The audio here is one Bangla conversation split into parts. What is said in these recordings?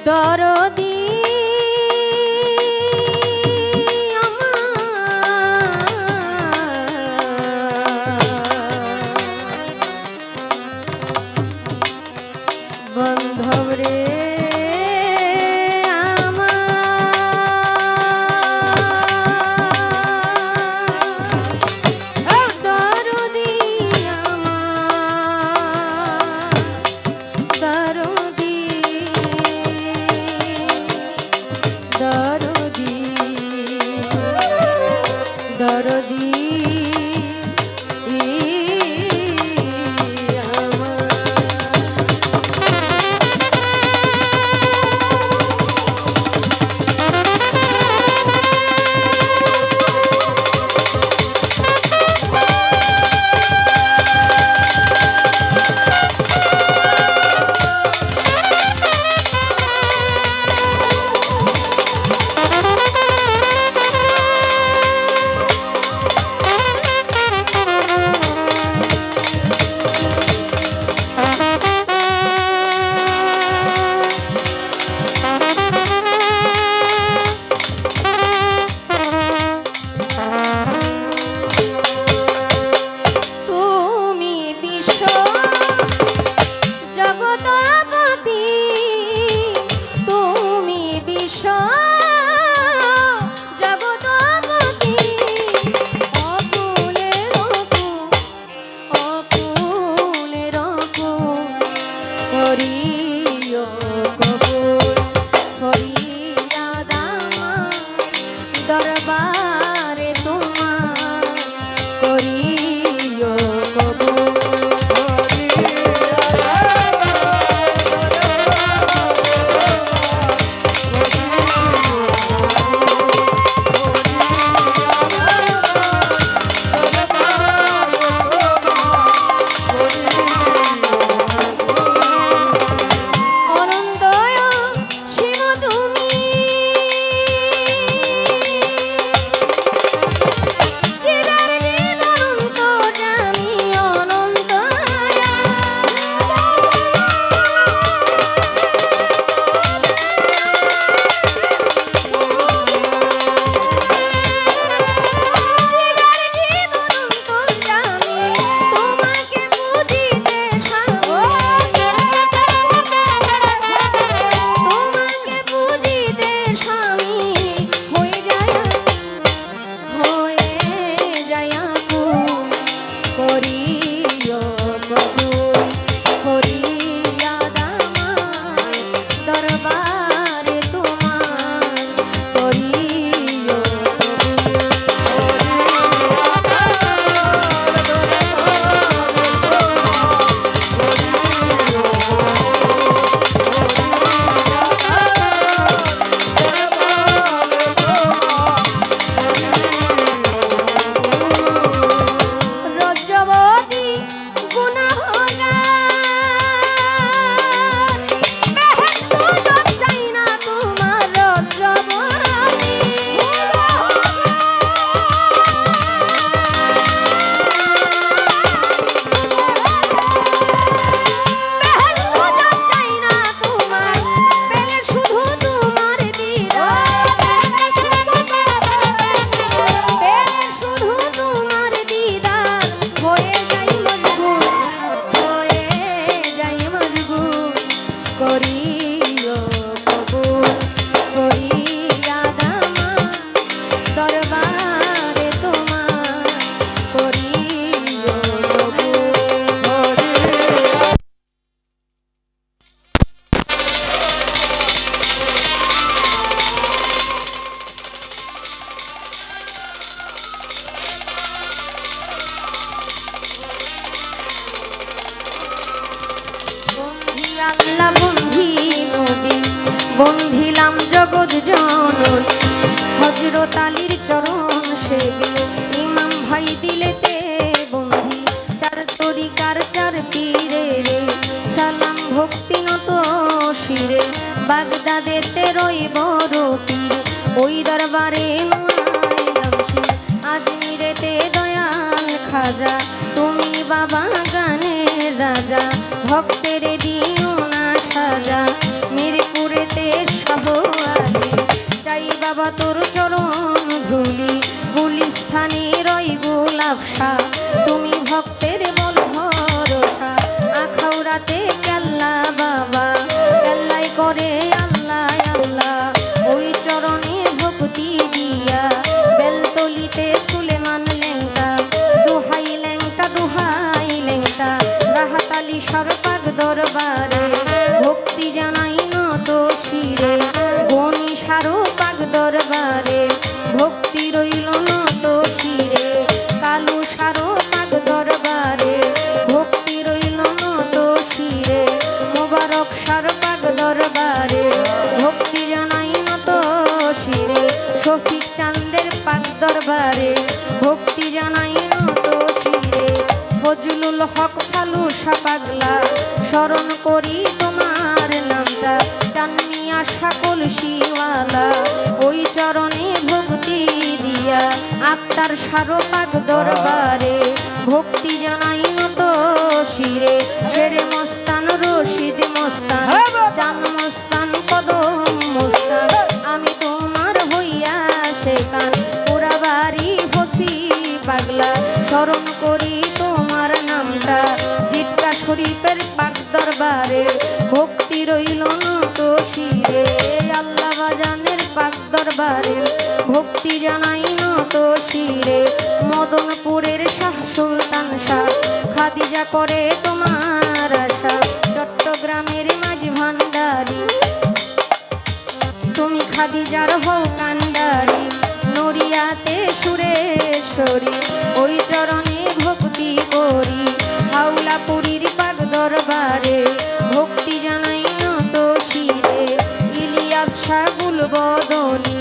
দরদি বন্ধব রে আল্লাহ বন্ধি নবী বন্ধিলাম জগৎ জননী হযরত আলীর চরণ সেবী ইমাম ভাই দিলেতে বন্ধি চার তরিকার চার পীরে রে সালাম ভক্তি নত শিরে বাগদাদেতে রই বড় পীর ওই দরবারে আজমিরেতে দয়াল খাজা তুমি বাবা গানের রাজা ভক্তের দিও না সাজা মিরপুরেতে দরবারে ভক্তি জানাই নত শিরে ফজলুল হক ফালুসা পাগলা স্মরণ করি তোমার নামটা চানমিয়া সকল শিওয়ালা ওই চরণে ভক্তি দিয়া আত্মার সারপাক দরবারে ভক্তি জানাই নত শিরে শেরে মস্তান রশিদ মস্তান চান মস্তান কদম মস্তান আমি তোমার হইয়া শেখান পুরা বাড়ি হসি পাগলা স্মরণ করি তোমার নামটা জিটকা শরীফের পাক দরবারে ভক্তি রইল নত শিরে আল্লাহ বাজানের পাক দরবারে ভক্তি জানাই নত শিরে মদনপুরের শাহ সুলতান শাহ খাদিজা করে তোমার আশা চট্টগ্রামের মাঝ ভান্ডারী তুমি খাদিজার হও কান্ডারি নড়িয়াতে সুরেশ্বরী ওই চরণে ভক্তি করি হাওলাপুরীর পাক দরবারে ভক্তি জানাই নত শিরে ইলিয়াস শাগুল বদনী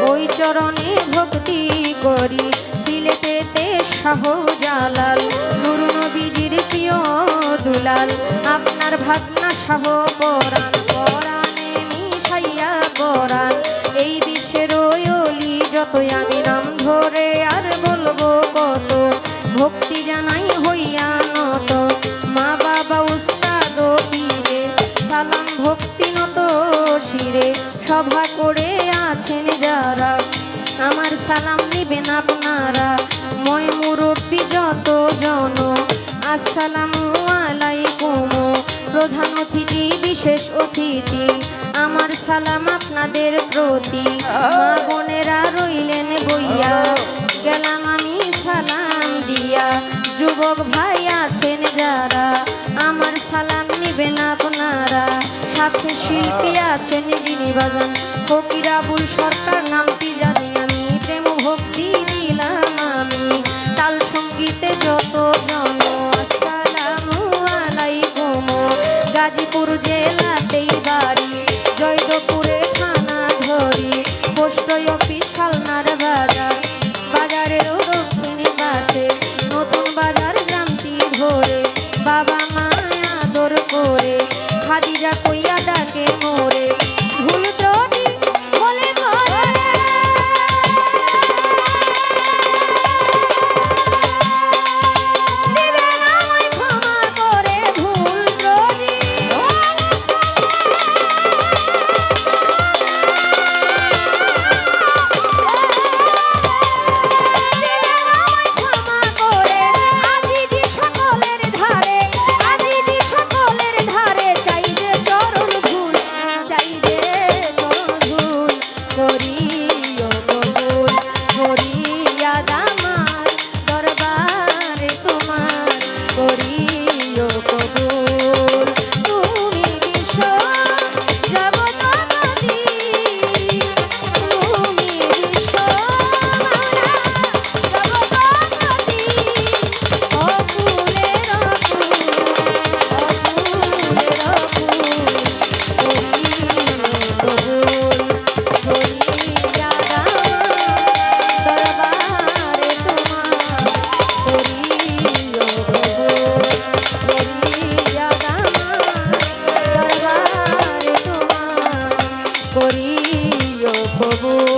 ওই চরণে ভক্তি করি সিলেটেতে শাহ জালাল নূর নবীজির প্রিয় দুলাল আপনার ভাগনা শাহ পরাণ পরাণে মিশাইয়া পরাণ এই বিশ্বের ওলি যতই আমি নাম ধরে আর বলবো কত ভক্তি জানাই হইয়া নত মা বাবা উস্তাদ পীরে সালাম ভক্তি নত শিরে সভা করে আছেন যারা আমার সালাম নিবেন আপনারা মই মুরব্বী যত জন আসসালামু আলাইকুম প্রধান অতিথি বিশেষ অতিথি আমার সালাম আপনাদের প্রতি মা বোনেরা রইলেন বইয়া গেলাম আমি সালাম দিয়া যুবক ভাই আছেন যারা আমার সালাম নিবেন আপনারা সাথে শিল্পী আছেন যিনি বাজান ফকির আবুল সরকার নামটি জানি আমি প্রেম ভক্তি দিলাম আমি তাল সঙ্গীতে যত জন আসসালামু আলাইকুম গাজীপুর জেলাতেই বাড়ি জয়দেবপুরে থানা ধরি পোস্ট অফিস শালনার বাজার বাজারেরও দক্ষিণ পাশে নতুন বাজার গ্রামটি ধরে বাবা মায়া আদর করে খাদিজা কইয়া ডাকে মোরে ভুল ত্রুটি বলে ভরে দিবেন আমায় ক্ষমা করে ভুল ত্রুটি করিও কবুল।